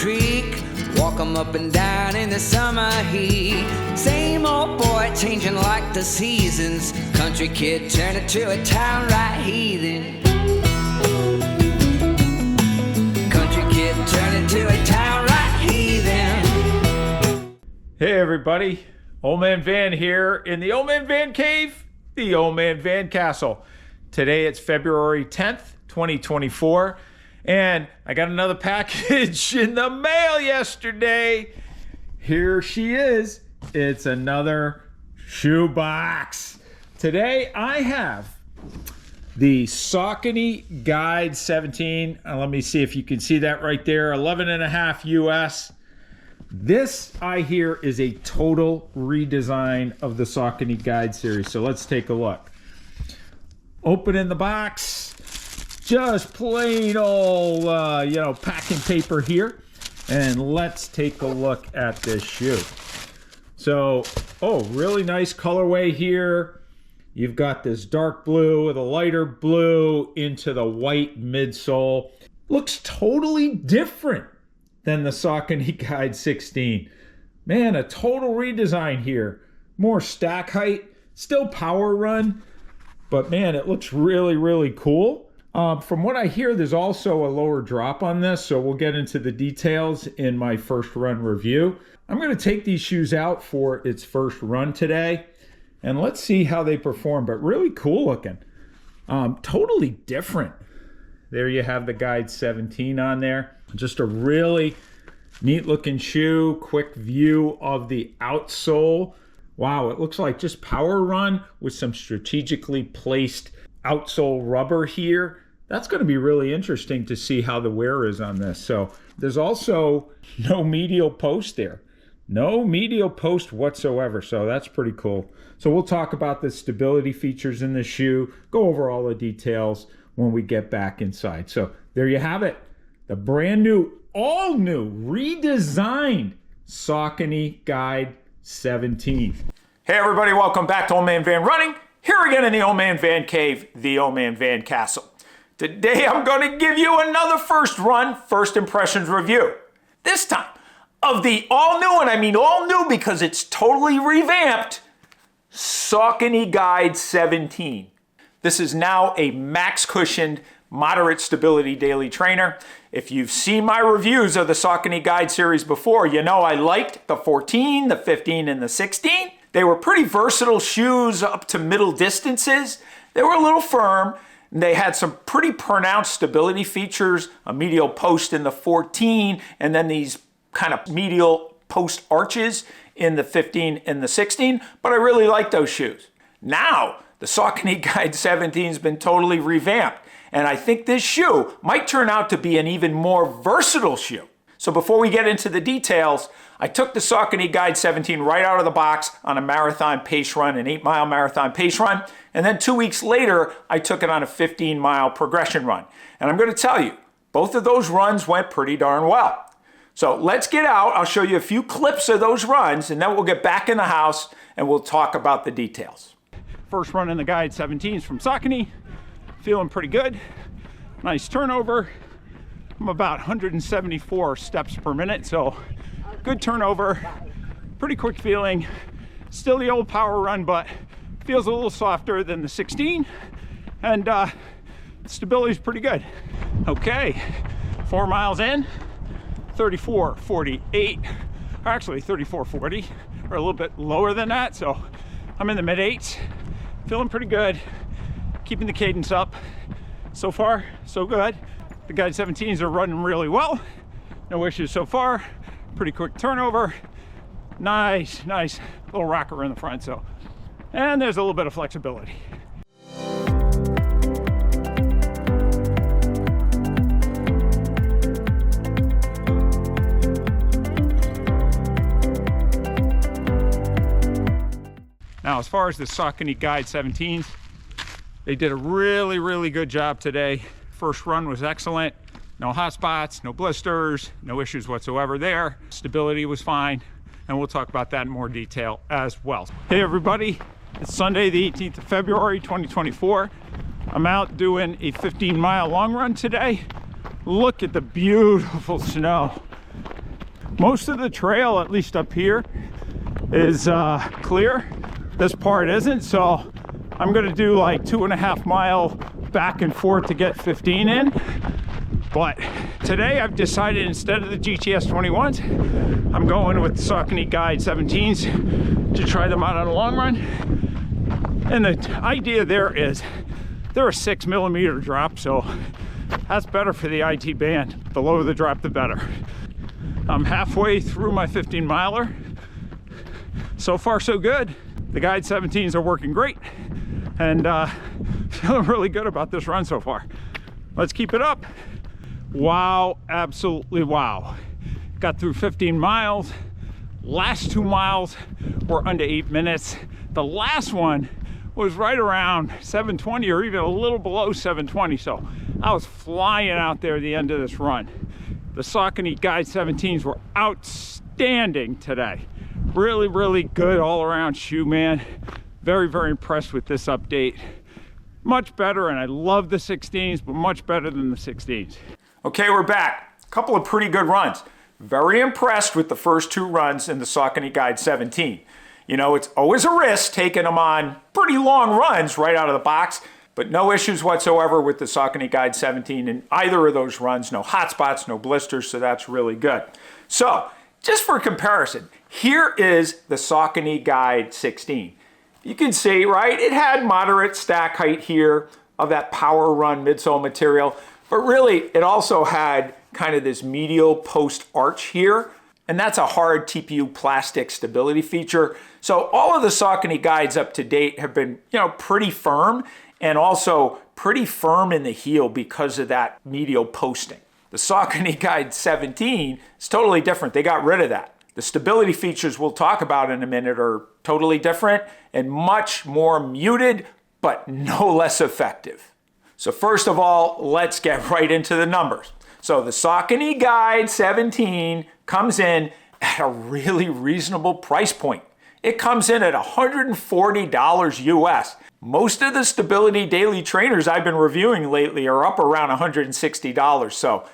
creek. Walk 'em up and down in the summer heat. Same old boy changing like the seasons. Country kid turning to a town right heathen. Country kid turning to a town right heathen. Hey everybody, Old Man Van here in the Old Man Van Cave, the Old Man Van Castle. Today it's February 10th, 2024, and I got another package in the mail yesterday. Here she is. It's another shoe box. Today I have the Saucony Guide 17. Let me see if you can see that right there, 11.5 US. This, I hear, is a total redesign of the Saucony Guide series. So let's take a look. Opening the box, just plain old, packing paper here. And let's take a look at this shoe. So, really nice colorway here. You've got this dark blue with a lighter blue into the white midsole. Looks totally different than the Saucony Guide 16. Man, a total redesign here. More stack height, still power run, but man, it looks really, really cool. From what I hear, there's also a lower drop on this, so we'll get into the details in my first run review. I'm gonna take these shoes out for its first run today, and let's see how they perform, but really cool looking. Totally different. There you have the Guide 17 on there. Just a really neat looking shoe. Quick view of the outsole. Wow, it looks like just power run with some strategically placed outsole rubber here. That's going to be really interesting to see how the wear is on this. So there's also no medial post there. No medial post whatsoever. So that's pretty cool. So we'll talk about the stability features in the shoe, go over all the details when we get back inside. So there you have it. The brand new, all new, redesigned Saucony Guide 17. Hey everybody, welcome back to Old Man Van Running. Here again in the Old Man Van Cave, the Old Man Van Castle. Today I'm going to give you another first run, first impressions review. This time of the all new, and I mean all new because it's totally revamped, Saucony Guide 17. This is now a max cushioned, moderate stability daily trainer. If you've seen my reviews of the Saucony Guide series before, you know I liked the 14, the 15, and the 16. They were pretty versatile shoes up to middle distances. They were a little firm. And they had some pretty pronounced stability features, a medial post in the 14, and then these kind of medial post arches in the 15 and the 16, but I really like those shoes. Now, the Saucony Guide 17 has been totally revamped, and I think this shoe might turn out to be an even more versatile shoe. So before we get into the details, I took the Saucony Guide 17 right out of the box on a marathon pace run, an 8-mile marathon pace run, and then 2 weeks later, I took it on a 15-mile progression run. And I'm going to tell you, both of those runs went pretty darn well. So let's get out, I'll show you a few clips of those runs, and then we'll get back in the house and we'll talk about the details. First run in the Guide 17s from Saucony. Feeling pretty good. Nice turnover. I'm about 174 steps per minute, so good turnover. Pretty quick feeling. Still the old power run, but feels a little softer than the 16. And stability is pretty good. Okay, 4 miles in, 34:48, or actually 34:40, or a little bit lower than that. So I'm in the mid-8s, feeling pretty good, keeping the cadence up. So far, so good. The Guide 17s are running really well. No issues so far. Pretty quick turnover. Nice little rocker in the front. So, and there's a little bit of flexibility. Now, as far as the Saucony Guide 17s, they did a really good job today. First run was excellent. No hot spots, no blisters, no issues whatsoever there. Stability was fine, and we'll talk about that in more detail as well. Hey everybody, it's Sunday the 18th of February 2024. I'm out doing a 15-mile long run today. Look at the beautiful snow. Most of the trail, at least up here, is clear. This part isn't, so I'm gonna do like 2.5 mile back and forth to get 15 in. But today I've decided, instead of the GTS 21s, I'm going with the Saucony Guide 17s to try them out on a long run. And the idea there is they're a 6mm drop, so that's better for the IT band. The lower the drop, the better. I'm halfway through my 15 miler. So far, so good. The Guide 17s are working great, and feeling really good about this run so far. Let's keep it up. Wow, absolutely wow. Got through 15 miles. Last 2 miles were under 8 minutes. The last one was right around 7:20 or even a little below 7:20. So I was flying out there at the end of this run. The Saucony Guide 17s were outstanding today. Really, really good all around shoe, man. Very, very impressed with this update. Much better, and I love the 16s, but much better than the 16s. Okay, we're back. A couple of pretty good runs. Very impressed with the first 2 runs in the Saucony Guide 17. You know, it's always a risk taking them on pretty long runs right out of the box, but no issues whatsoever with the Saucony Guide 17 in either of those runs. No hot spots, no blisters, so that's really good. So, just for comparison, here is the Saucony Guide 16. You can see, right, it had moderate stack height here of that power run midsole material, but really it also had kind of this medial post arch here, and that's a hard TPU plastic stability feature. So all of the Saucony Guides up to date have been, you know, pretty firm, and also pretty firm in the heel because of that medial posting. The Saucony Guide 17 is totally different. They got rid of that. The stability features we'll talk about in a minute are totally different and much more muted, but no less effective. So first of all, let's get right into the numbers. So the Saucony Guide 17 comes in at a really reasonable price point. It comes in at $140 US. Most of the stability daily trainers I've been reviewing lately are up around $160. So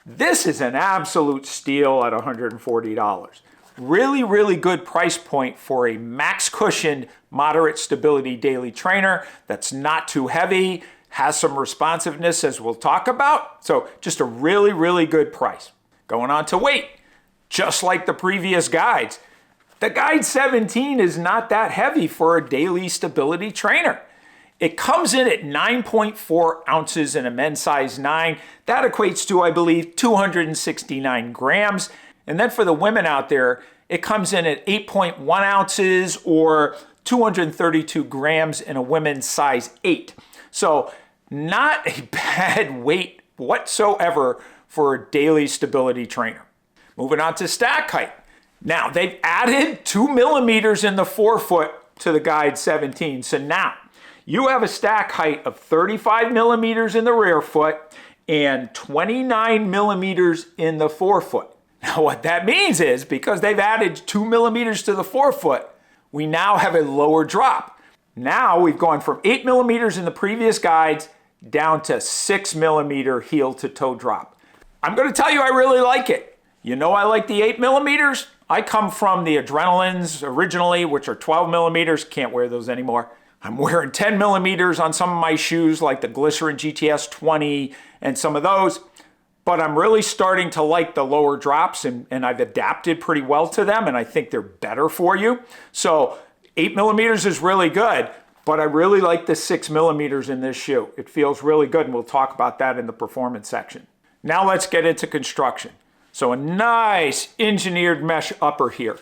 this is an absolute steal at $140. Really, really good price point for a max cushioned, moderate stability daily trainer that's not too heavy, has some responsiveness as we'll talk about. So just a really, really good price. Going on to weight, just like the previous guides, the Guide 17 is not that heavy for a daily stability trainer. It comes in at 9.4 ounces in a men's size 9. That equates to, I believe, 269 grams. And then for the women out there, it comes in at 8.1 ounces or 232 grams in a women's size 8. So not a bad weight whatsoever for a daily stability trainer. Moving on to stack height. Now, they've added 2 millimeters in the forefoot to the Guide 17. So now you have a stack height of 35 millimeters in the rear foot and 29 millimeters in the forefoot. Now, what that means is, because they've added 2 millimeters to the forefoot, we now have a lower drop. Now we've gone from 8 millimeters in the previous guides down to 6 millimeter heel to toe drop. I'm going to tell you, I really like it. You know, I like the 8 millimeters. I come from the Adrenalines originally, which are 12 millimeters. Can't wear those anymore. I'm wearing 10 millimeters on some of my shoes, like the Glycerin GTS 20 and some of those. But I'm really starting to like the lower drops, and I've adapted pretty well to them, and I think they're better for you. So 8 millimeters is really good, but I really like the 6 millimeters in this shoe. It feels really good, and we'll talk about that in the performance section. Now let's get into construction. So a nice engineered mesh upper here.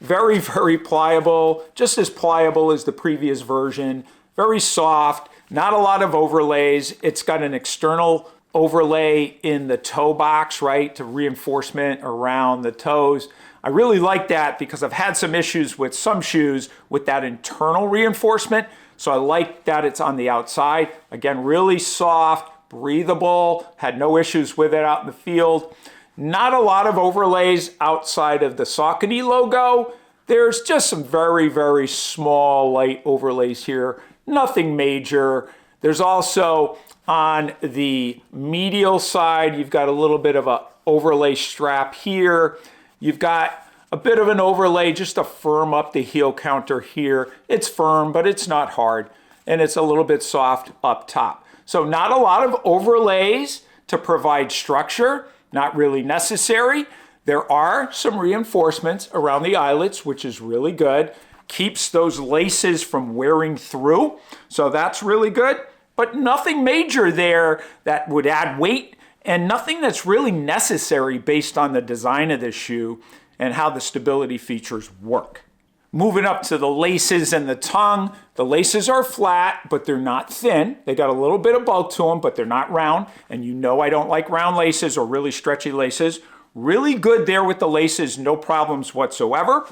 Very, very pliable, just as pliable as the previous version. Very soft, not a lot of overlays. It's got an external overlay in the toe box, right, to reinforcement around the toes. I really like that because I've had some issues with some shoes with that internal reinforcement. So I like that it's on the outside. Again, really soft, breathable, had no issues with it out in the field. Not a lot of overlays outside of the Saucony logo. There's just some very, very small light overlays here. Nothing major. There's also on the medial side, you've got a little bit of a overlay strap here. You've got a bit of an overlay just to firm up the heel counter here. It's firm, but it's not hard, and it's a little bit soft up top. So not a lot of overlays to provide structure, not really necessary. There are some reinforcements around the eyelets, which is really good. Keeps those laces from wearing through, so that's really good. But nothing major there that would add weight, and nothing that's really necessary based on the design of this shoe and how the stability features work. Moving up to the laces and the tongue, the laces are flat, but they're not thin. They got a little bit of bulk to them, but they're not round. And you know I don't like round laces or really stretchy laces. Really good there with the laces, no problems whatsoever.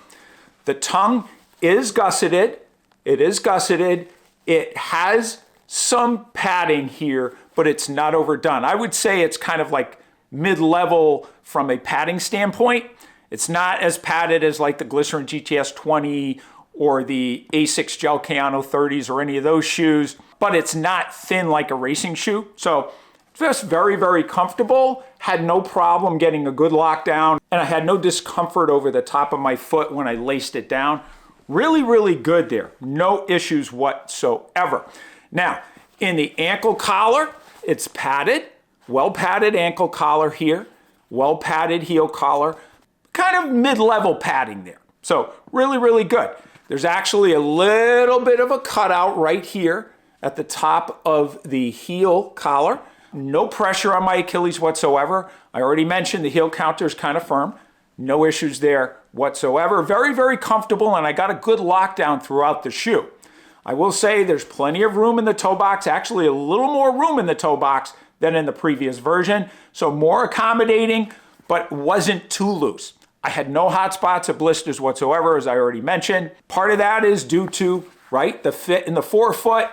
The tongue is gusseted. It is gusseted. It has some padding here, but it's not overdone. I would say it's kind of like mid-level from a padding standpoint. It's not as padded as like the Glycerin GTS 20 or the Asics Gel Kayano 30s or any of those shoes, but it's not thin like a racing shoe. So just very, very comfortable. Had no problem getting a good lockdown, and I had no discomfort over the top of my foot when I laced it down. Really, really good there. No issues whatsoever. Now, in the ankle collar, it's padded, well padded ankle collar here, well padded heel collar, kind of mid-level padding there. So really, really good. There's actually a little bit of a cutout right here at the top of the heel collar. No pressure on my Achilles whatsoever. I already mentioned the heel counter is kind of firm. No issues there whatsoever. Very, very comfortable, and I got a good lockdown throughout the shoe. I will say there's plenty of room in the toe box, actually a little more room in the toe box than in the previous version. So more accommodating, but wasn't too loose. I had no hot spots or blisters whatsoever, as I already mentioned. Part of that is due to, right, the fit in the forefoot.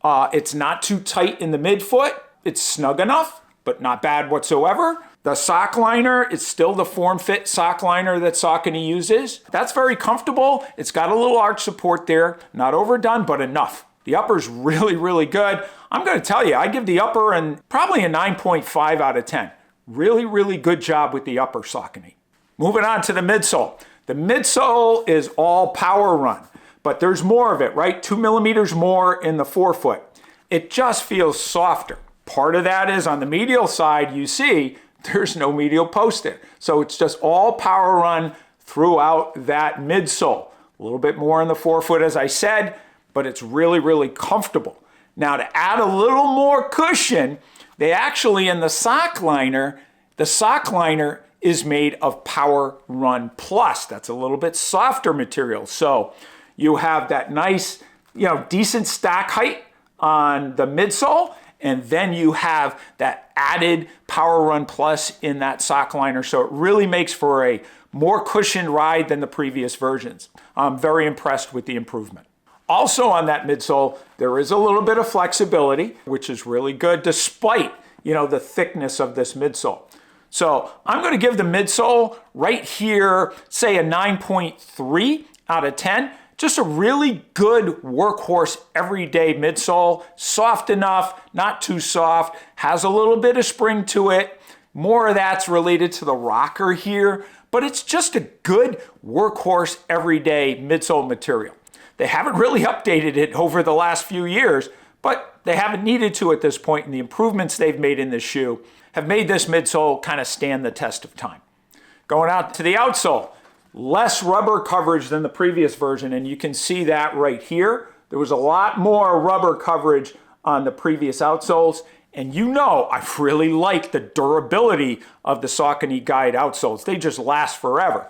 It's not too tight in the midfoot. It's snug enough, but not bad whatsoever. The sock liner is still the form-fit sock liner that Saucony uses. That's very comfortable. It's got a little arch support there. Not overdone, but enough. The upper's really, really good. I'm going to tell you, I give the upper probably a 9.5 out of 10. Really, really good job with the upper, Saucony. Moving on to the midsole. The midsole is all power run, but there's more of it, right? 2 millimeters more in the forefoot. It just feels softer. Part of that is on the medial side, you see, there's no medial post there. So it's just all power run throughout that midsole. A little bit more in the forefoot, as I said, but it's really, really comfortable. Now, to add a little more cushion, they actually, in the sock liner is made of Power Run Plus. That's a little bit softer material. So you have that nice, decent stack height on the midsole, and then you have that added Power Run Plus in that sock liner. So it really makes for a more cushioned ride than the previous versions. I'm very impressed with the improvement. Also on that midsole, there is a little bit of flexibility, which is really good despite, the thickness of this midsole. So I'm going to give the midsole right here, say a 9.3 out of 10. Just a really good workhorse everyday midsole. Soft enough, not too soft, has a little bit of spring to it. More of that's related to the rocker here, but it's just a good workhorse everyday midsole material. They haven't really updated it over the last few years, but they haven't needed to at this point, and the improvements they've made in this shoe have made this midsole kind of stand the test of time. Going out to the outsole, less rubber coverage than the previous version, and you can see that right here. There was a lot more rubber coverage on the previous outsoles, and I really like the durability of the Saucony Guide outsoles. They just last forever.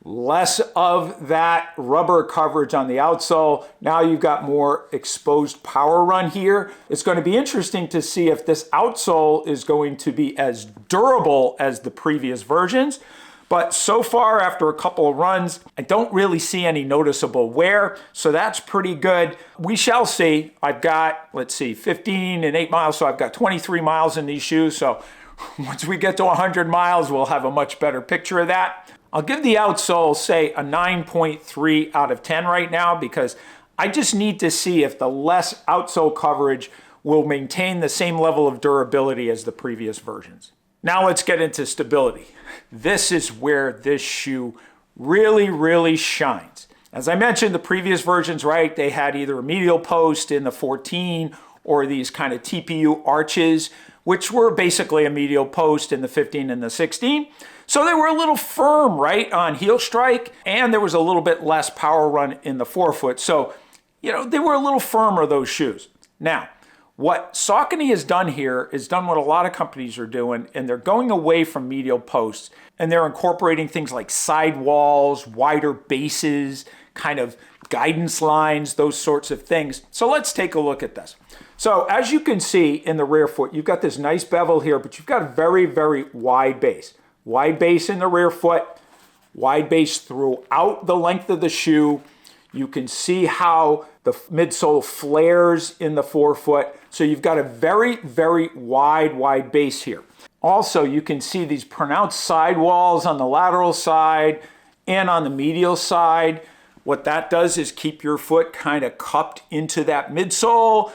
Less of that rubber coverage on the outsole. Now you've got more exposed power run here. It's going to be interesting to see if this outsole is going to be as durable as the previous versions. But so far, after a couple of runs, I don't really see any noticeable wear, so that's pretty good. We shall see. I've got, 15 and 8 miles, so I've got 23 miles in these shoes. So once we get to 100 miles, we'll have a much better picture of that. I'll give the outsole, say, a 9.3 out of 10 right now, because I just need to see if the less outsole coverage will maintain the same level of durability as the previous versions. Now let's get into stability. This is where this shoe really shines. As I mentioned, the previous versions, right, they had either a medial post in the 14 or these kind of TPU arches, which were basically a medial post in the 15 and the 16. So they were a little firm, right, on heel strike, and there was a little bit less power run in the forefoot. So, they were a little firmer, those shoes. Now, what Saucony has done here is done what a lot of companies are doing, and they're going away from medial posts, and they're incorporating things like sidewalls, wider bases, kind of guidance lines, those sorts of things. So let's take a look at this. So as you can see in the rear foot, you've got this nice bevel here, but you've got a very wide base. Wide base in the rear foot, wide base throughout the length of the shoe. You can see how the midsole flares in the forefoot. So you've got a very wide base here. Also, you can see these pronounced sidewalls on the lateral side and on the medial side. What that does is keep your foot kind of cupped into that midsole.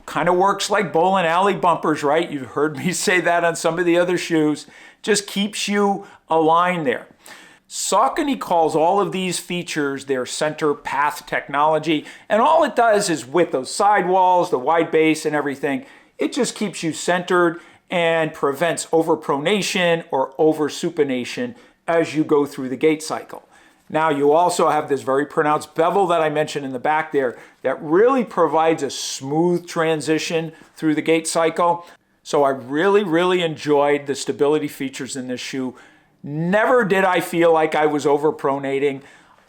Kind of works like bowling alley bumpers, right? You've heard me say that on some of the other shoes. Just keeps you aligned there. Saucony calls all of these features their center path technology, and all it does is with those sidewalls, the wide base and everything, it just keeps you centered and prevents overpronation or oversupination as you go through the gait cycle. Now you also have this very pronounced bevel that I mentioned in the back there that really provides a smooth transition through the gait cycle. So I really enjoyed the stability features in this shoe. Never did I feel like I was overpronating.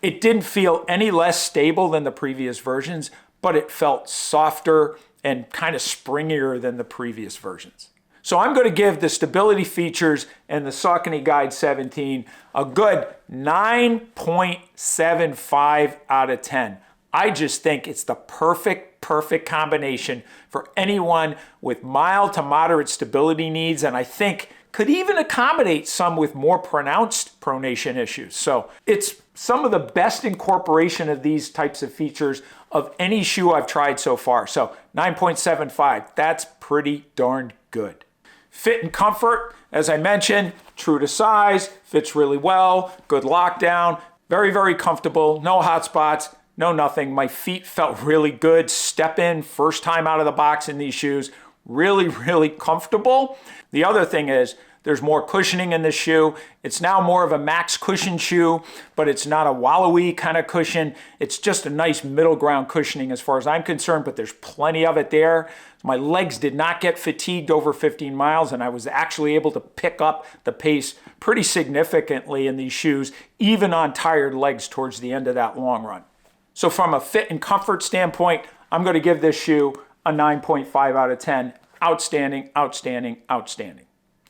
It didn't feel any less stable than the previous versions, but it felt softer and kind of springier than the previous versions. So I'm going to give the stability features and the Saucony Guide 17 a good 9.75 out of 10. I just think it's the perfect combination for anyone with mild to moderate stability needs, and I think could even accommodate some with more pronounced pronation issues. So it's some of the best incorporation of these types of features of any shoe I've tried so far. So 9.75, that's pretty darn good. Fit and comfort, as I mentioned, true to size, fits really well, good lockdown, very comfortable, no hot spots, no nothing. My feet felt really good. Step in, first time out of the box in these shoes, really comfortable. The other thing is there's more cushioning in this shoe. It's now more of a max cushion shoe, but it's not a wallowy kind of cushion. It's just a nice middle ground cushioning as far as I'm concerned, but there's plenty of it there. My legs did not get fatigued over 15 miles, and I was actually able to pick up the pace pretty significantly in these shoes, even on tired legs towards the end of that long run. So from a fit and comfort standpoint, I'm going to give this shoe a 9.5 out of 10. Outstanding.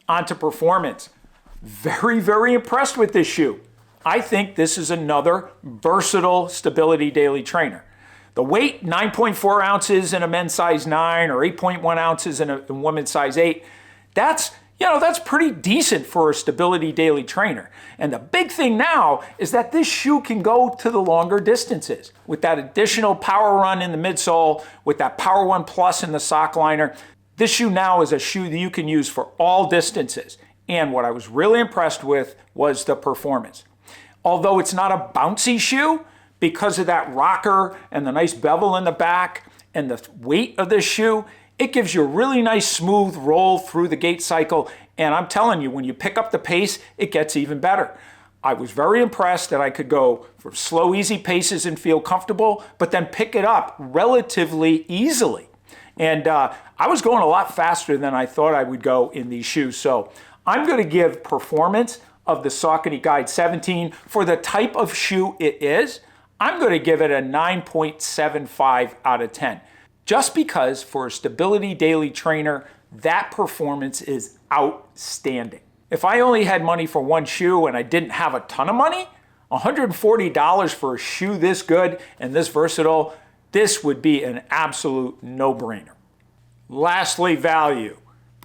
On to performance. Very impressed with this shoe. I think this is another versatile stability daily trainer. The weight, 9.4 ounces in a men's size 9 or 8.1 ounces in a women's size 8. That's pretty decent for a stability daily trainer. And the big thing now is that this shoe can go to the longer distances. With that additional power run in the midsole, with that Power One Plus in the sock liner, this shoe now is a shoe that you can use for all distances. And what I was really impressed with was the performance. Although it's not a bouncy shoe, because of that rocker and the nice bevel in the back and the weight of this shoe, it gives you a really nice smooth roll through the gait cycle. And I'm telling you, when you pick up the pace, it gets even better. I was very impressed that I could go for slow, easy paces and feel comfortable, but then pick it up relatively easily. And I was going a lot faster than I thought I would go in these shoes. So I'm going to give performance of the Saucony Guide 17 for the type of shoe it is. I'm going to give it a 9.75 out of 10. Just because for a stability daily trainer, that performance is outstanding. If I only had money for one shoe and I didn't have a ton of money, $140 for a shoe this good and this versatile, this would be an absolute no-brainer. Lastly, value.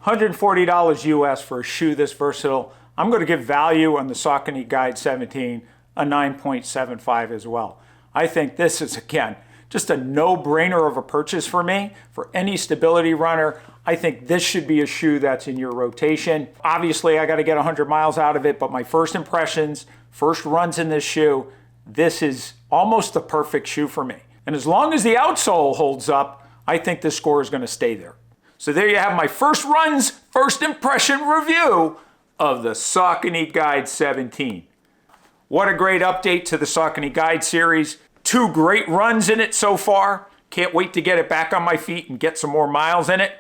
$140 US for a shoe this versatile. I'm going to give value on the Saucony Guide 17 a 9.75 as well. I think this is, again, just a no-brainer of a purchase for me. For any stability runner, I think this should be a shoe that's in your rotation. Obviously, I got to get 100 miles out of it, but my first impressions, first runs in this shoe, this is almost the perfect shoe for me. And as long as the outsole holds up, I think this score is going to stay there. So there you have my first runs, first impression review of the Saucony Guide 17. What a great update to the Saucony Guide series. 2 great runs in it so far. Can't wait to get it back on my feet and get some more miles in it.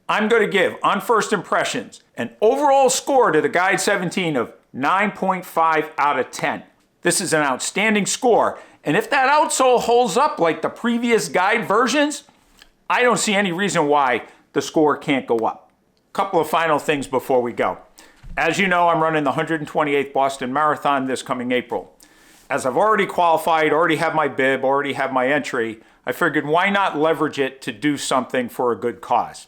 I'm going to give, on first impressions, an overall score to the Guide 17 of 9.5 out of 10. This is an outstanding score. And if that outsole holds up like the previous Guide versions, I don't see any reason why the score can't go up. Couple of final things before we go. As you know, I'm running the 128th Boston Marathon this coming April. As I've already qualified, already have my bib, already have my entry, I figured why not leverage it to do something for a good cause?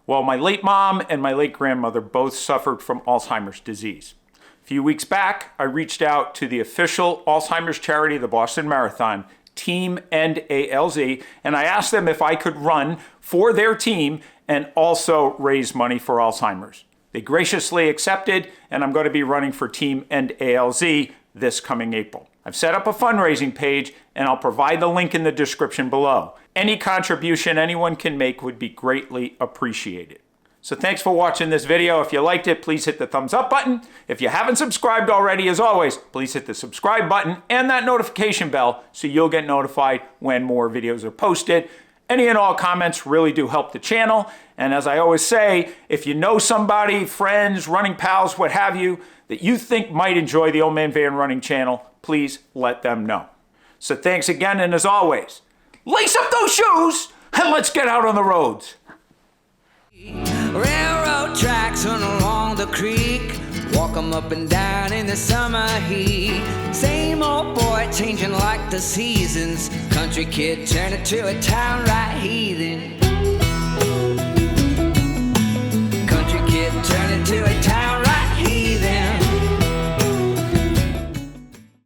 Well, my late mom and my late grandmother both suffered from Alzheimer's disease. A few weeks back, I reached out to the official Alzheimer's charity of the Boston Marathon, Team END ALZ, and I asked them if I could run for their team and also raise money for Alzheimer's. They graciously accepted, and I'm going to be running for Team END ALZ this coming April. I've set up a fundraising page, and I'll provide the link in the description below. Any contribution anyone can make would be greatly appreciated. So thanks for watching this video. If you liked it, please hit the thumbs up button. If you haven't subscribed already, as always, please hit the subscribe button and that notification bell so you'll get notified when more videos are posted. Any and all comments really do help the channel. And as I always say, if you know somebody, friends, running pals, what have you, that you think might enjoy the Old Man Van Running channel, please let them know. So thanks again, and as always, lace up those shoes and let's get out on the roads. Railroad tracks run along the creek, walk 'em up and down in the summer heat. Same old boy changing like the seasons, country kid turning to a town right here.